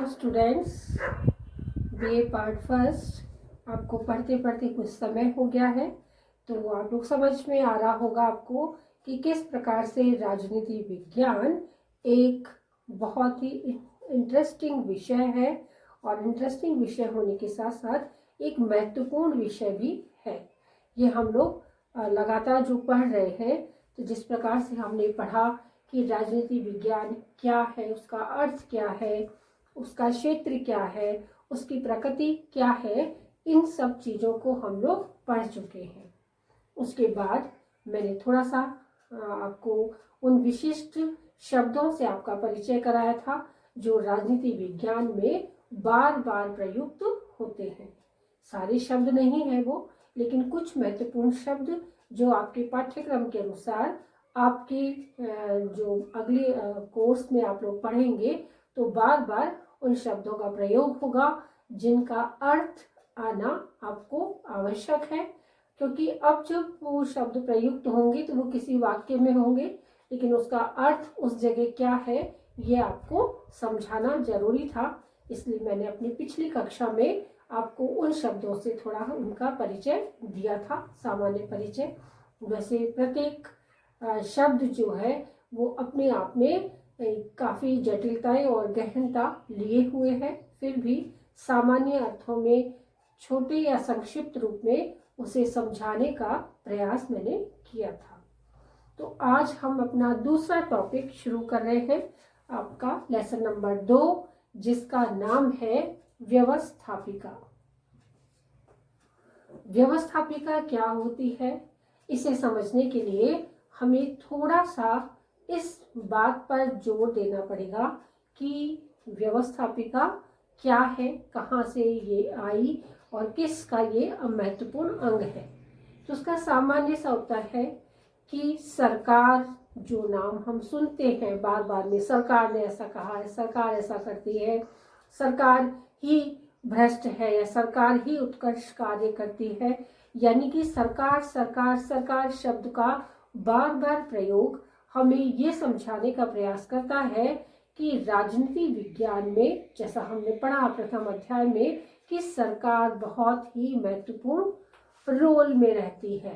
Hello students, BA part first आपको पढ़ते पढ़ते कुछ समय हो गया है, तो आप लोग समझ में आ रहा होगा आपको कि किस प्रकार से राजनीति विज्ञान एक बहुत ही इंटरेस्टिंग विषय है और इंटरेस्टिंग विषय होने के साथ साथ एक महत्वपूर्ण विषय भी है। ये हम लोग लगातार जो पढ़ रहे हैं, तो जिस प्रकार से हमने पढ़ा कि राजनीति विज्ञान क्या है, उसका अर्थ क्या है, उसका क्षेत्र क्या है, उसकी प्रकृति क्या है, इन सब चीज़ों को हम लोग पढ़ चुके हैं। उसके बाद मैंने थोड़ा सा आपको उन विशिष्ट शब्दों से आपका परिचय कराया था जो राजनीति विज्ञान में बार बार प्रयुक्त होते हैं। सारे शब्द नहीं है वो, लेकिन कुछ महत्वपूर्ण शब्द जो आपके पाठ्यक्रम के अनुसार आपके जो अगले कोर्स में आप लोग पढ़ेंगे तो बार बार उन शब्दों का प्रयोग होगा जिनका अर्थ आना आपको आवश्यक है, क्योंकि अब जब वो शब्द प्रयुक्त होंगे तो वो किसी वाक्य में होंगे, लेकिन उसका अर्थ उस जगह क्या है ये आपको समझाना जरूरी था। इसलिए मैंने अपनी पिछली कक्षा में आपको उन शब्दों से थोड़ा उनका परिचय दिया था, सामान्य परिचय। वैसे प्रत्येक शब्द जो है वो अपने आप में काफ़ी जटिलताएं और गहनता लिए हुए हैं, फिर भी सामान्य अर्थों में छोटे या संक्षिप्त रूप में उसे समझाने का प्रयास मैंने किया था। तो आज हम अपना दूसरा टॉपिक शुरू कर रहे हैं, आपका लेसन नंबर 2, जिसका नाम है व्यवस्थापिका। व्यवस्थापिका क्या होती है, इसे समझने के लिए हमें थोड़ा सा इस बात पर जोर देना पड़ेगा कि व्यवस्थापिका क्या है, कहाँ से ये आई और किसका ये महत्वपूर्ण अंग है। तो उसका सामान्य सा उत्तर है कि सरकार, जो नाम हम सुनते हैं बार बार में, सरकार ने ऐसा कहा है, सरकार ऐसा करती है, सरकार ही भ्रष्ट है या सरकार ही उत्कृष्ट कार्य करती है, यानी कि सरकार सरकार सरकार शब्द का बार बार प्रयोग हमें ये समझाने का प्रयास करता है कि राजनीति विज्ञान में, जैसा हमने पढ़ा प्रथम अध्याय में, कि सरकार बहुत ही महत्वपूर्ण रोल में रहती है।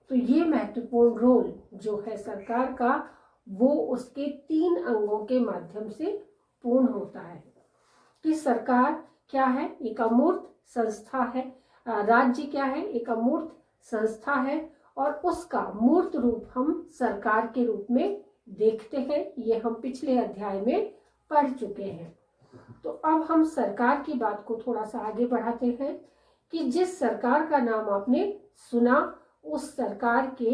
तो ये महत्वपूर्ण रोल जो है सरकार का, वो उसके 3 अंगों के माध्यम से पूर्ण होता है। कि सरकार क्या है, एक अमूर्त संस्था है, राज्य क्या है, एक अमूर्त संस्था है, और उसका मूर्त रूप हम सरकार के रूप में देखते हैं। ये हम पिछले अध्याय में पढ़ चुके हैं। तो अब हम सरकार की बात को थोड़ा सा आगे बढ़ाते हैं कि जिस सरकार का नाम आपने सुना, उस सरकार के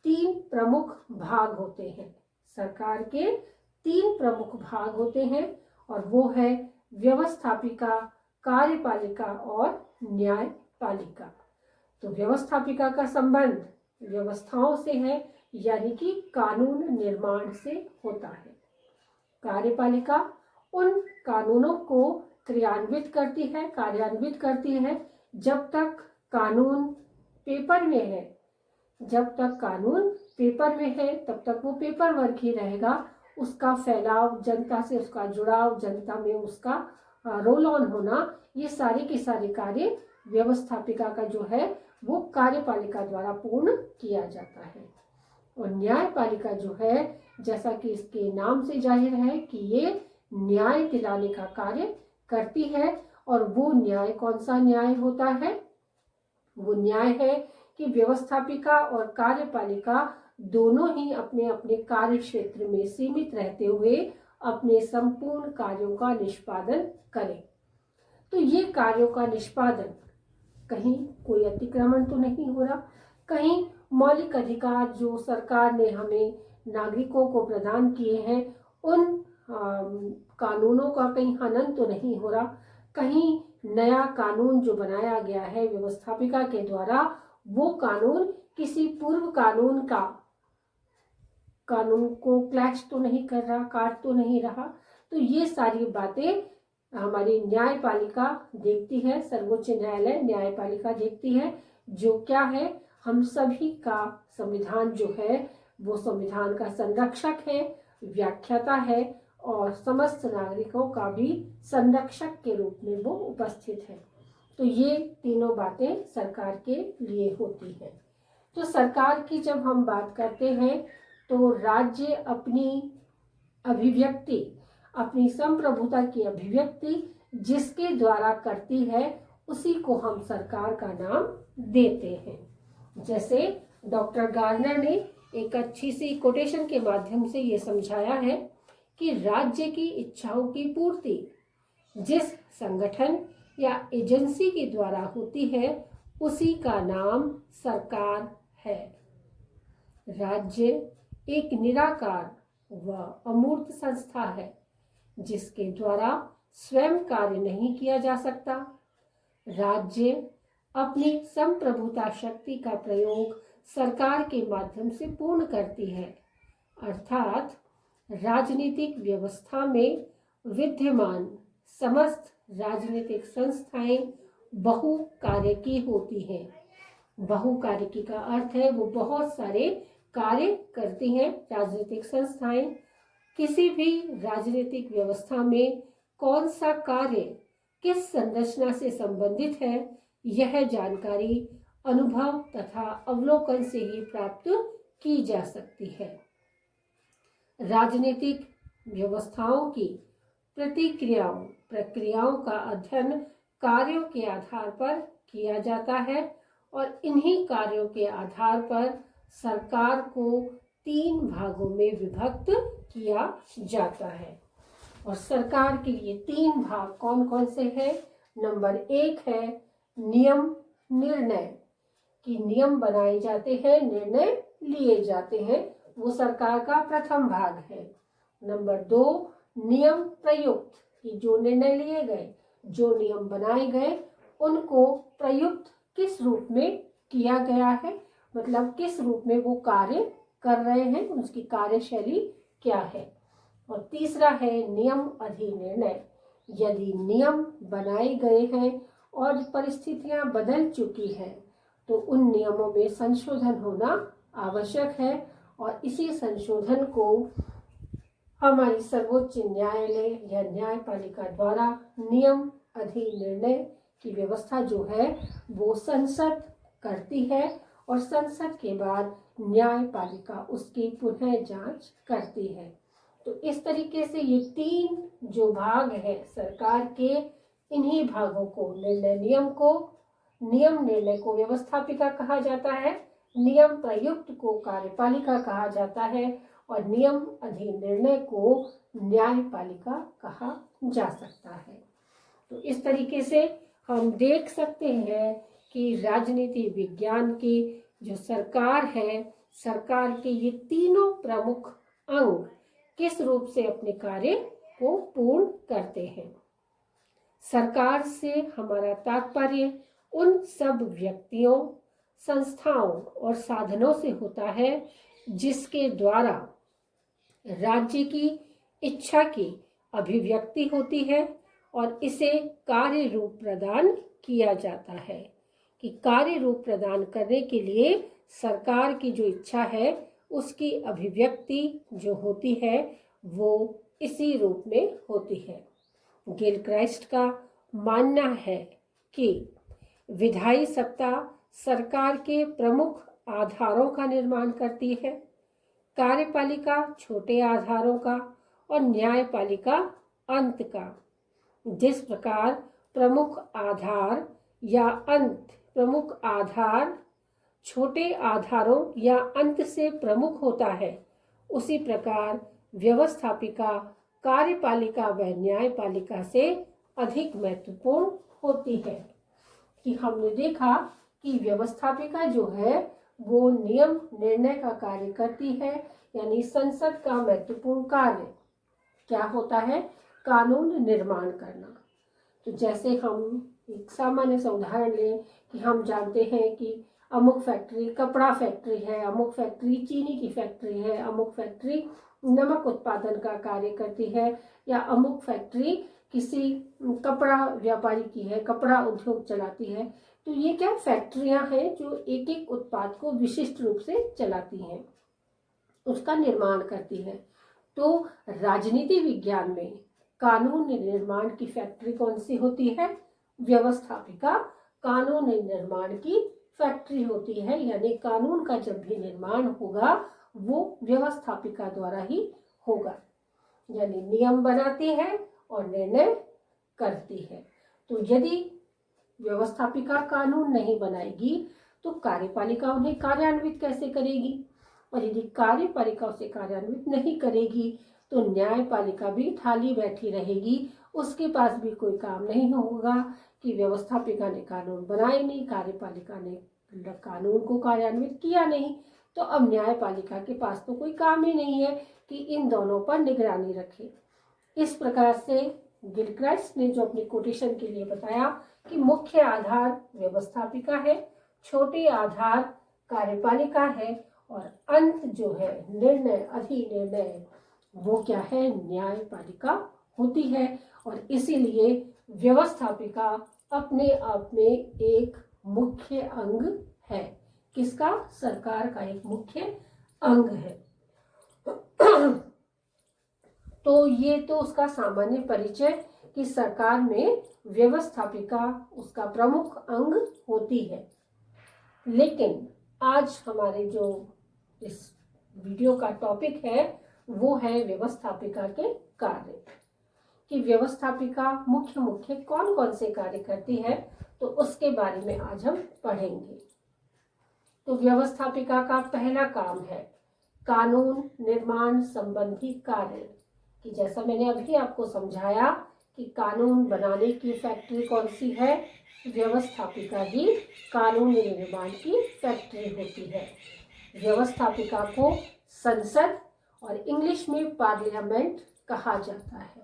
3 प्रमुख भाग होते हैं। सरकार के 3 प्रमुख भाग होते हैं और वो है व्यवस्थापिका, कार्यपालिका और न्यायपालिका। तो व्यवस्थापिका का संबंध व्यवस्थाओं से है, यानी कि कानून निर्माण से होता है। कार्यपालिका उन कानूनों को क्रियान्वित करती है, कार्यान्वित करती है। जब तक कानून पेपर में है, जब तक कानून पेपर में है तब तक वो पेपर वर्क ही रहेगा। उसका फैलाव, जनता से उसका जुड़ाव, जनता में उसका रोल ऑन होना, ये सारे के सारे कार्य व्यवस्थापिका का जो है वो कार्यपालिका द्वारा पूर्ण किया जाता है। और न्यायपालिका जो है, जैसा कि इसके नाम से जाहिर है कि ये न्याय दिलाने का कार्य करती है। और वो न्याय कौन सा न्याय होता है? वो न्याय है कि व्यवस्थापिका और कार्यपालिका दोनों ही अपने अपने कार्य क्षेत्र में सीमित रहते हुए अपने संपूर्ण कार्यों का निष्पादन करें। तो ये कार्यों का निष्पादन, कहीं कोई अतिक्रमण तो नहीं हो रहा, कहीं मौलिक अधिकार जो सरकार ने हमें नागरिकों को प्रदान किए हैं उन कानूनों का कहीं हनन तो नहीं हो रहा, कहीं नया कानून जो बनाया गया है व्यवस्थापिका के द्वारा, वो कानून किसी पूर्व कानून को क्लैश तो नहीं कर रहा, काट तो नहीं रहा। तो ये सारी बातें हमारी न्यायपालिका देखती है, सर्वोच्च न्यायालय न्यायपालिका देखती है, जो क्या है, हम सभी का संविधान जो है वो संविधान का संरक्षक है, व्याख्याता है और समस्त नागरिकों का भी संरक्षक के रूप में वो उपस्थित है। तो ये तीनों बातें सरकार के लिए होती हैं। तो सरकार की जब हम बात करते हैं तो राज्य अपनी अभिव्यक्ति, अपनी संप्रभुता की अभिव्यक्ति जिसके द्वारा करती है उसी को हम सरकार का नाम देते हैं। जैसे डॉक्टर गार्नर ने एक अच्छी सी कोटेशन के माध्यम से ये समझाया है कि राज्य की इच्छाओं की पूर्ति जिस संगठन या एजेंसी के द्वारा होती है उसी का नाम सरकार है। राज्य एक निराकार व अमूर्त संस्था है जिसके द्वारा स्वयं कार्य नहीं किया जा सकता। राज्य अपनी संप्रभुता शक्ति का प्रयोग सरकार के माध्यम से पूर्ण करती है, अर्थात राजनीतिक व्यवस्था में विद्यमान समस्त राजनीतिक संस्थाएं बहुकार्यकी होती हैं। बहुकार्यकी का अर्थ है वो बहुत सारे कार्य करती हैं राजनीतिक संस्थाएं। किसी भी राजनीतिक व्यवस्था में कौन सा कार्य किस संरचना से संबंधित है यह जानकारी अनुभव तथा अवलोकन से ही प्राप्त की जा सकती है। राजनीतिक व्यवस्थाओं की प्रक्रियाओं का अध्ययन कार्यों के आधार पर किया जाता है और इन्हीं कार्यों के आधार पर सरकार को 3 भागों में विभक्त किया जाता है। और सरकार के लिए 3 भाग कौन कौन से हैं? नंबर 1 है नियम निर्णय, कि नियम बनाए जाते हैं, निर्णय लिए जाते हैं, वो सरकार का प्रथम भाग है। नंबर 2 नियम प्रयुक्त, कि जो निर्णय लिए गए, जो नियम बनाए गए उनको प्रयुक्त किस रूप में किया गया है, मतलब किस रूप में वो कार्य कर रहे हैं, उसकी कार्यशैली क्या है। और तीसरा है नियम अधिनिर्णय, यदि नियम बनाए गए हैं और परिस्थितियां बदल चुकी हैं तो उन नियमों में संशोधन होना आवश्यक है और इसी संशोधन को हमारी सर्वोच्च न्यायालय या न्यायपालिका द्वारा नियम अधिनिर्णय की व्यवस्था जो है वो संसद करती है और संसद के बाद न्यायपालिका उसकी पुनः जांच करती है। तो इस तरीके से ये 3 जो भाग है सरकार के, इन्हीं भागों को नियम निर्णय को व्यवस्थापिका कहा जाता है, नियम प्रयुक्त को कार्यपालिका कहा जाता है और नियम अधिनिर्णय को न्यायपालिका कहा जा सकता है। तो इस तरीके से हम देख सकते हैं कि राजनीति विज्ञान की जो सरकार है, सरकार के ये तीनों प्रमुख अंग किस रूप से अपने कार्य को पूर्ण करते हैं। सरकार से हमारा तात्पर्य उन सब व्यक्तियों, संस्थाओं और साधनों से होता है जिसके द्वारा राज्य की इच्छा की अभिव्यक्ति होती है और इसे कार्य रूप प्रदान किया जाता है। कि कार्य रूप प्रदान करने के लिए सरकार की जो इच्छा है उसकी अभिव्यक्ति जो होती है वो इसी रूप में होती है। गिलक्राइस्ट का मानना है कि विधायी सत्ता सरकार के प्रमुख आधारों का निर्माण करती है, कार्यपालिका छोटे आधारों का और न्यायपालिका अंत का। जिस प्रकार प्रमुख आधार छोटे आधारों या अंत से प्रमुख होता है, उसी प्रकार व्यवस्थापिका कार्यपालिका व न्यायपालिका से अधिक महत्वपूर्ण होती है। कि हमने देखा कि व्यवस्थापिका जो है वो नियम निर्णय का कार्य करती है, यानी संसद का महत्वपूर्ण कार्य क्या होता है? कानून निर्माण करना। तो जैसे हम एक सामान्य सा उदाहरण लें कि हम जानते हैं कि अमुक फैक्ट्री कपड़ा फैक्ट्री है, अमुक फैक्ट्री चीनी की फैक्ट्री है, अमुक फैक्ट्री नमक उत्पादन का कार्य करती है, या अमुक फैक्ट्री किसी कपड़ा व्यापारी की है, कपड़ा उद्योग चलाती है। तो ये क्या फैक्ट्रियां हैं जो एक एक उत्पाद को विशिष्ट रूप से चलाती हैं, उसका निर्माण करती है। तो राजनीति विज्ञान में कानून निर्माण की फैक्ट्री कौन सी होती है? व्यवस्थापिका कानून निर्माण की फैक्ट्री होती है, यानी कानून का जब भी निर्माण होगा वो व्यवस्थापिका द्वारा ही होगा, यानी नियम बनाती है और निर्णय करती है। तो यदि व्यवस्थापिका कानून नहीं बनाएगी तो कार्यपालिका उन्हें कार्यान्वित कैसे करेगी, और यदि कार्यपालिका उसे कार्यान्वित नहीं करेगी तो न्यायपालिका भी खाली बैठी रहेगी, उसके पास भी कोई काम नहीं होगा कि व्यवस्थापिका ने कानून बनाए नहीं, कार्यपालिका ने कानून को कार्यान्वित किया नहीं, तो अब न्यायपालिका के पास तो कोई काम ही नहीं है कि इन दोनों पर निगरानी रखे। इस प्रकार से गिलक्राइस्ट ने जो अपनी कोटेशन के लिए बताया कि मुख्य आधार व्यवस्थापिका है, छोटे आधार कार्यपालिका है, और अंत जो है निर्णय अधिनिर्णय वो क्या है? न्यायपालिका होती है। और इसीलिए व्यवस्थापिका अपने आप में एक मुख्य अंग है। किसका? सरकार का एक मुख्य अंग है। तो ये तो उसका सामान्य परिचय कि सरकार में व्यवस्थापिका उसका प्रमुख अंग होती है। लेकिन आज हमारे जो इस वीडियो का टॉपिक है वो है व्यवस्थापिका के कार्य, कि व्यवस्थापिका मुख्य कौन कौन से कार्य करती है, तो उसके बारे में आज हम पढ़ेंगे। तो व्यवस्थापिका का पहला काम है कानून निर्माण संबंधी कार्य, कि जैसा मैंने अभी आपको समझाया कि कानून बनाने की फैक्ट्री कौन सी है? व्यवस्थापिका ही कानून निर्माण की फैक्ट्री होती है। व्यवस्थापिका को संसद और इंग्लिश में पार्लियामेंट कहा जाता है।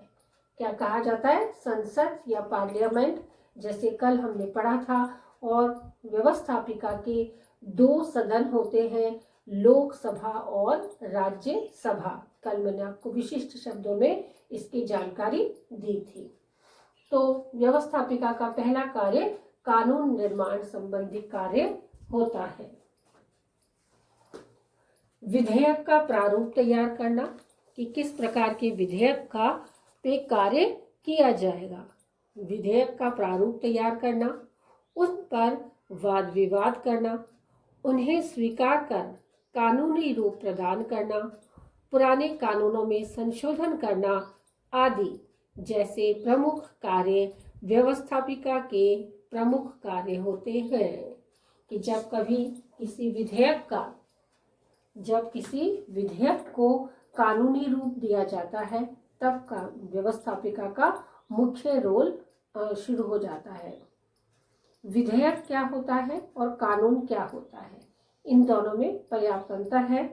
क्या कहा जाता है? संसद या पार्लियामेंट, जैसे कल हमने पढ़ा था। और व्यवस्थापिका के दो सदन होते हैं, लोकसभा और राज्यसभा। कल मैंने आपको विशिष्ट शब्दों में इसकी जानकारी दी थी। तो व्यवस्थापिका का पहला कार्य कानून निर्माण संबंधी कार्य होता है। विधेयक का प्रारूप तैयार करना, कि किस प्रकार के विधेयक का पे कार्य किया जाएगा। विधेयक का प्रारूप तैयार करना, उन पर वाद विवाद करना, उन्हें स्वीकार कर कानूनी रूप प्रदान करना, पुराने कानूनों में संशोधन करना आदि जैसे प्रमुख कार्य व्यवस्थापिका के प्रमुख कार्य होते हैं। कि जब किसी विधेयक को कानूनी रूप दिया जाता है तब का व्यवस्थापिका का मुख्य रोल शुरू हो जाता है। विधेयक क्या होता है और कानून क्या होता है, इन दोनों में पर्याप्त अंतर है।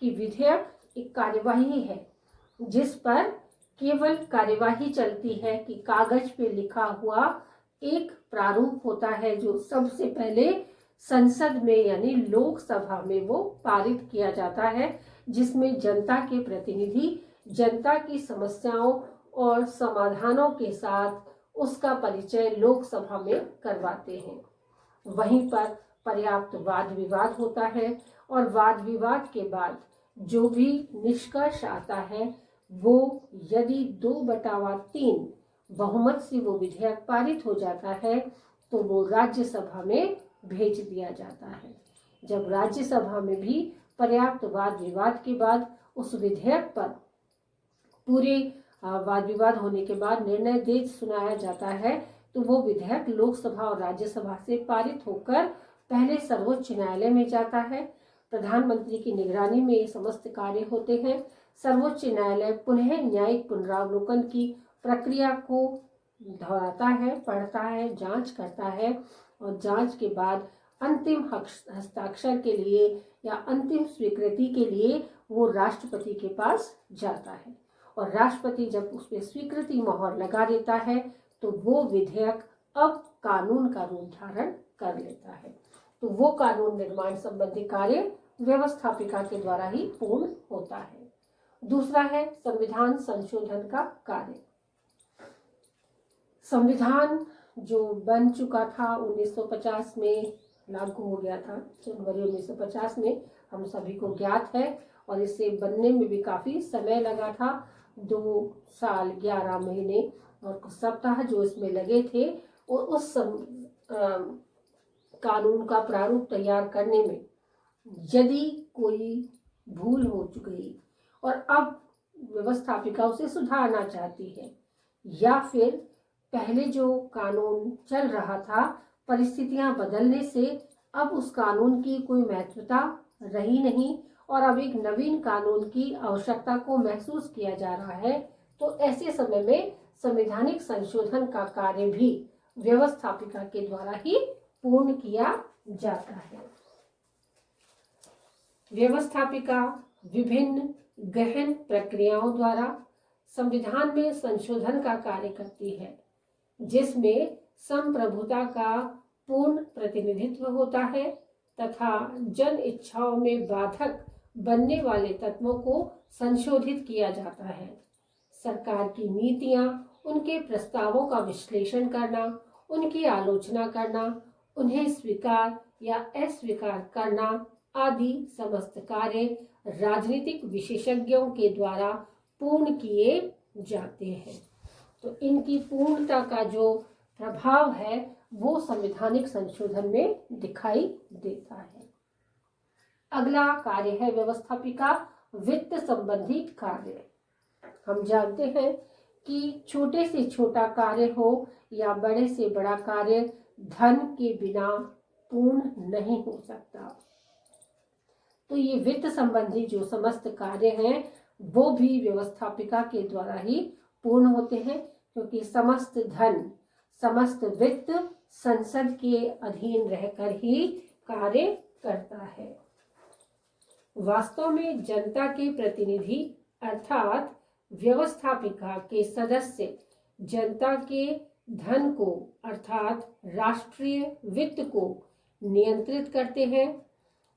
कि विधेयक एक कार्यवाही है जिस पर केवल कार्यवाही चलती है, कि कागज पे लिखा हुआ एक प्रारूप होता है जो सबसे पहले संसद में यानी लोकसभा में वो पारित किया जाता है, जिसमें जनता के प्रतिनिधि जनता की समस्याओं और समाधानों के साथ उसका परिचय लोकसभा में करवाते हैं। वहीं पर पर्याप्त वाद विवाद होता है और वाद विवाद के बाद जो भी निष्कर्ष आता है वो यदि 2/3 बहुमत से वो विधेयक पारित हो जाता है तो वो राज्यसभा में भेज दिया जाता है। जब राज्यसभा में भी पर्याप्त वाद विवाद के बाद उस विधेयक पर पूरे वाद विवाद होने के बाद निर्णय दे सुनाया जाता है तो वो विधेयक लोकसभा और राज्यसभा से पारित होकर पहले सर्वोच्च न्यायालय में जाता है। प्रधानमंत्री की निगरानी में ये समस्त कार्य होते हैं। सर्वोच्च न्यायालय पुनः न्यायिक पुनरावलोकन की प्रक्रिया को दोहराता है, पढ़ता है, जांच करता है और जांच के बाद अंतिम हस्ताक्षर के लिए या अंतिम स्वीकृति के लिए वो राष्ट्रपति के पास जाता है और राष्ट्रपति जब उस पर स्वीकृति मोहर लगा देता है तो वो विधेयक अब कानून का रूप धारण कर लेता है। तो वो कानून निर्माण संबंधी कार्य व्यवस्थापिका के द्वारा ही पूर्ण होता है। दूसरा है संविधान संशोधन का कार्य। संविधान जो बन चुका था 1950 में लागू हो गया था, जनवरी 1950 में, हम सभी को ज्ञात है। और इसे बनने में भी काफ़ी समय लगा था। 2 साल 11 महीने और कुछ सप्ताह जो इसमें लगे थे, और उस कानून का प्रारूप तैयार करने में यदि कोई भूल हो चुकी और अब व्यवस्थापिका उसे सुधारना चाहती है, या फिर पहले जो कानून चल रहा था परिस्थितियां बदलने से अब उस कानून की कोई महत्वता रही नहीं और अब एक नवीन कानून की आवश्यकता को महसूस किया जा रहा है, तो ऐसे समय में संवैधानिक संशोधन का कार्य भी व्यवस्थापिका के द्वारा ही पूर्ण किया जाता है। व्यवस्थापिका विभिन्न गहन प्रक्रियाओं द्वारा संविधान में संशोधन का कार्य करती है, जिसमें संप्रभुता का पूर्ण प्रतिनिधित्व होता है तथा जन इच्छाओं में बाधक बनने वाले तत्वों को संशोधित किया जाता है। सरकार की नीतियां, उनके प्रस्तावों का विश्लेषण करना, उनकी आलोचना करना, उन्हें स्वीकार या अस्वीकार करना आदि समस्त कार्य राजनीतिक विशेषज्ञों के द्वारा पूर्ण किए जाते हैं। तो इनकी पूर्णता का जो प्रभाव है वो संवैधानिक संशोधन में दिखाई देता है। अगला कार्य है व्यवस्थापिका वित्त संबंधी कार्य। हम जानते हैं कि छोटे से छोटा कार्य हो या बड़े से बड़ा कार्य धन के बिना पूर्ण नहीं हो सकता। तो ये वित्त संबंधी जो समस्त कार्य हैं वो भी व्यवस्थापिका के द्वारा ही पूर्ण होते हैं, क्योंकि समस्त धन, समस्त वित्त संसद के अधीन रहकर ही कार्य करता है। वास्तव में जनता के प्रतिनिधि अर्थात व्यवस्थापिका के सदस्य जनता के धन को अर्थात राष्ट्रीय वित्त को नियंत्रित करते हैं।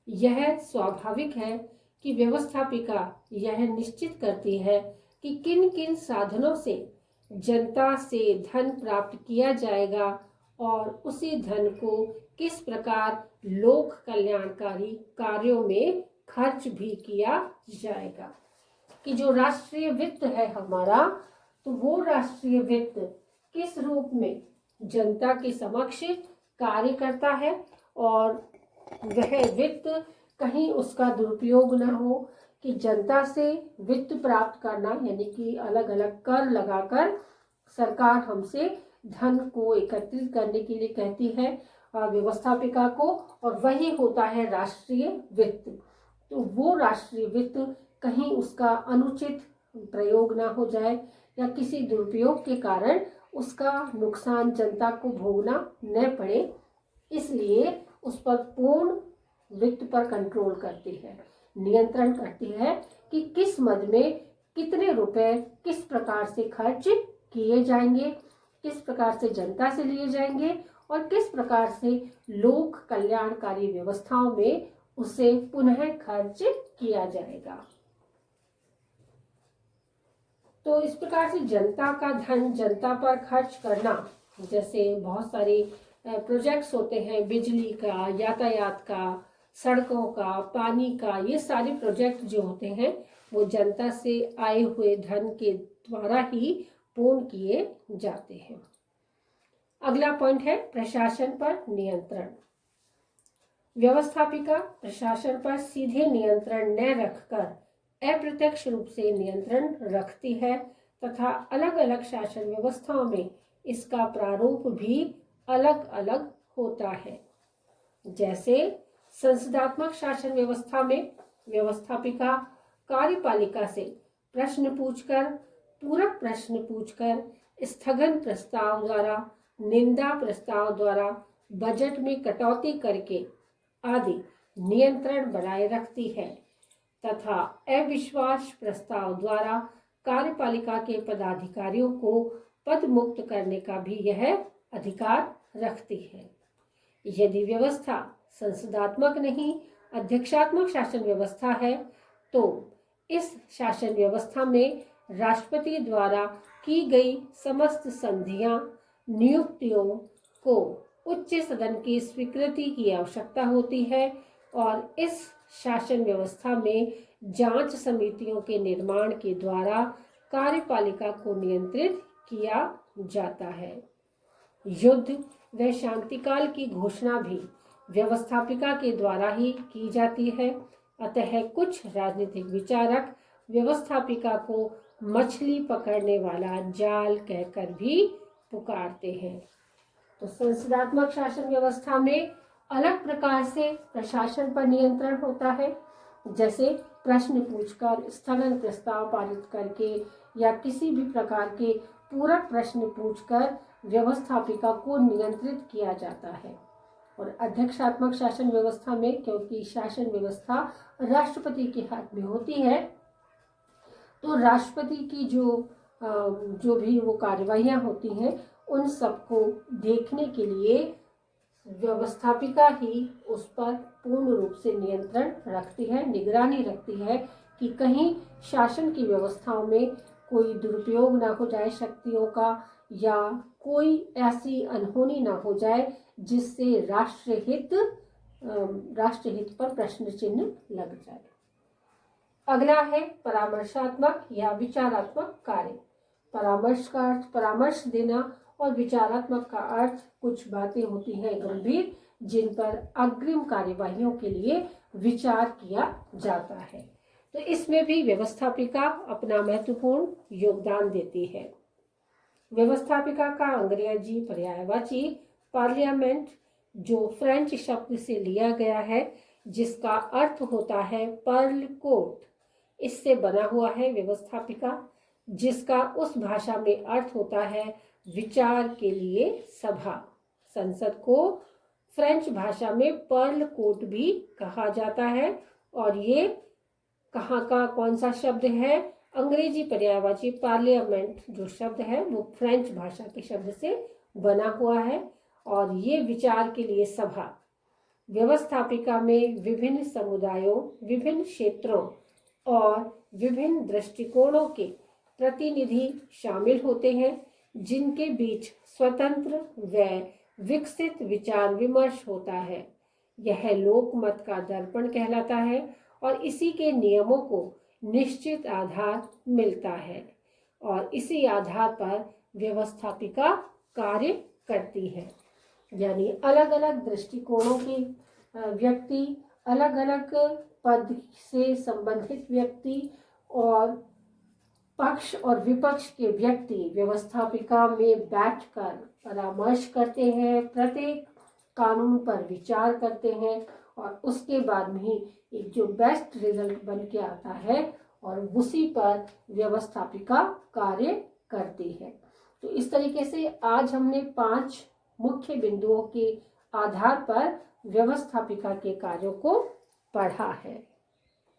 यह स्वाभाविक है कि व्यवस्थापिका यह निश्चित करती है कि किन किन साधनों से जनता से धन प्राप्त किया जाएगा और उसी धन को किस प्रकार लोक कल्याणकारी कार्यों में खर्च भी किया जाएगा। कि जो राष्ट्रीय वित्त है हमारा, तो वो राष्ट्रीय वित्त किस रूप में जनता के समक्ष कार्य करता है और वह वित्त कहीं उसका दुरुपयोग न हो, कि जनता से वित्त प्राप्त करना यानी कि अलग अलग कर लगाकर सरकार हमसे धन को एकत्रित करने के लिए कहती है व्यवस्थापिका को, और वही होता है राष्ट्रीय वित्त। तो वो राष्ट्रीय वित्त कहीं उसका अनुचित प्रयोग ना हो जाए या किसी दुरुपयोग के कारण उसका नुकसान जनता को भोगना न पड़े, इसलिए उस पर पूर्ण वित्त पर कंट्रोल करती है, नियंत्रण करती है कि किस मद में कितने रुपए किस प्रकार से खर्च किए जाएंगे, किस प्रकार से जनता से लिए जाएंगे और किस प्रकार से लोक कल्याणकारी व्यवस्थाओं में उसे पुनः खर्च किया जाएगा। तो इस प्रकार से जनता का धन जनता पर खर्च करना, जैसे बहुत सारे प्रोजेक्ट्स होते हैं, बिजली का, यातायात का, सड़कों का, पानी का, ये सारे प्रोजेक्ट जो होते हैं वो जनता से आए हुए धन के द्वारा ही पूर्ण किए जाते हैं। अगला पॉइंट है प्रशासन पर नियंत्रण। व्यवस्थापिका प्रशासन पर सीधे नियंत्रण न रखकर अप्रत्यक्ष रूप से नियंत्रण रखती है तथा अलग अलग शासन व्यवस्थाओं में इसका प्रारूप भी अलग अलग होता है। जैसे संसदात्मक शासन व्यवस्था में व्यवस्थापिका कार्यपालिका से प्रश्न पूछकर, पूरक प्रश्न पूछकर, स्थगन प्रस्ताव द्वारा, निंदा प्रस्ताव द्वारा, बजट में कटौती करके आदि नियंत्रण बनाए रखती है तथा अविश्वास प्रस्ताव द्वारा कार्यपालिका के पदाधिकारियों को पद मुक्त करने का भी यह अधिकार रखती है। यदि व्यवस्था संसदात्मक नहीं अध्यक्षात्मक शासन व्यवस्था है तो इस शासन व्यवस्था में राष्ट्रपति द्वारा की गई समस्त संधियां, नियुक्तियों को उच्च सदन की स्वीकृति की आवश्यकता होती है और इस शासन व्यवस्था में जांच समितियों के निर्माण के द्वारा कार्यपालिका को नियंत्रित किया जाता है। युद्ध व शांतिकाल की घोषणा भी व्यवस्थापिका के द्वारा ही की जाती है। अतः कुछ राजनीतिक विचारक व्यवस्थापिका को मछली पकड़ने वाला जाल कहकर भी पुकारते हैं। तो संसदात्मक शासन व्यवस्था में अलग प्रकार से प्रशासन पर नियंत्रण होता है, जैसे प्रश्न पूछकर, स्थगन प्रस्ताव पारित करके या किसी भी प्रकार के पूरक प्रश्न पूछकर व्यवस्थापिका को नियंत्रित किया जाता है। और अध्यक्षात्मक शासन व्यवस्था में, क्योंकि शासन व्यवस्था राष्ट्रपति के हाथ में होती है, तो राष्ट्रपति की जो भी वो कार्यवाहियां होती हैं उन सबको देखने के लिए व्यवस्थापिका ही उस पर पूर्ण रूप से नियंत्रण रखती है, निगरानी रखती है कि कहीं शासन की व्यवस्थाओं में कोई दुरुपयोग ना हो जाए शक्तियों का, या कोई ऐसी अनहोनी ना हो जाए जिससे राष्ट्रहित पर प्रश्न चिन्ह लग जाए। अगला है परामर्शात्मक या विचारात्मक कार्य। परामर्श का अर्थ परामर्श देना और विचारात्मक का अर्थ कुछ बातें होती हैं गंभीर, जिन पर अग्रिम कार्यवाहियों के लिए विचार किया जाता है। तो इसमें भी व्यवस्थापिका अपना महत्वपूर्ण योगदान देती है। व्यवस्थापिका का अंग्रेजी पर्यायवाची पार्लियामेंट, जो फ्रेंच शब्द से लिया गया है, जिसका अर्थ होता है पर्ल कोर्ट, इससे बना हुआ है व्यवस्थापिका, जिसका उस भाषा में अर्थ होता है विचार के लिए सभा। संसद को फ्रेंच भाषा में पर्ल कोर्ट भी कहा जाता है। और ये कहाँ का कौन सा शब्द है? अंग्रेजी पर्यायवाची पार्लियामेंट जो शब्द है वो फ्रेंच भाषा के शब्द से बना हुआ है। और ये विचार के लिए सभा, व्यवस्थापिका में विभिन्न समुदायों, विभिन्न क्षेत्रों और विभिन्न दृष्टिकोणों के प्रतिनिधि शामिल होते हैं, जिनके बीच स्वतंत्र व विकसित विचार विमर्श होता है। यह लोकमत का दर्पण कहलाता है और इसी के नियमों को निश्चित आधार मिलता है और इसी आधार पर व्यवस्थापिका कार्य करती है। यानी अलग अलग दृष्टिकोणों के व्यक्ति, अलग अलग पद से संबंधित व्यक्ति और पक्ष और विपक्ष के व्यक्ति व्यवस्थापिका में बैठकर परामर्श करते हैं, प्रत्येक कानून पर विचार करते हैं और उसके बाद में ही एक जो बेस्ट रिजल्ट बन के आता है और उसी पर व्यवस्थापिका कार्य करती है। तो इस तरीके से आज हमने 5 मुख्य बिंदुओं के आधार पर व्यवस्थापिका के कार्यों को पढ़ा है।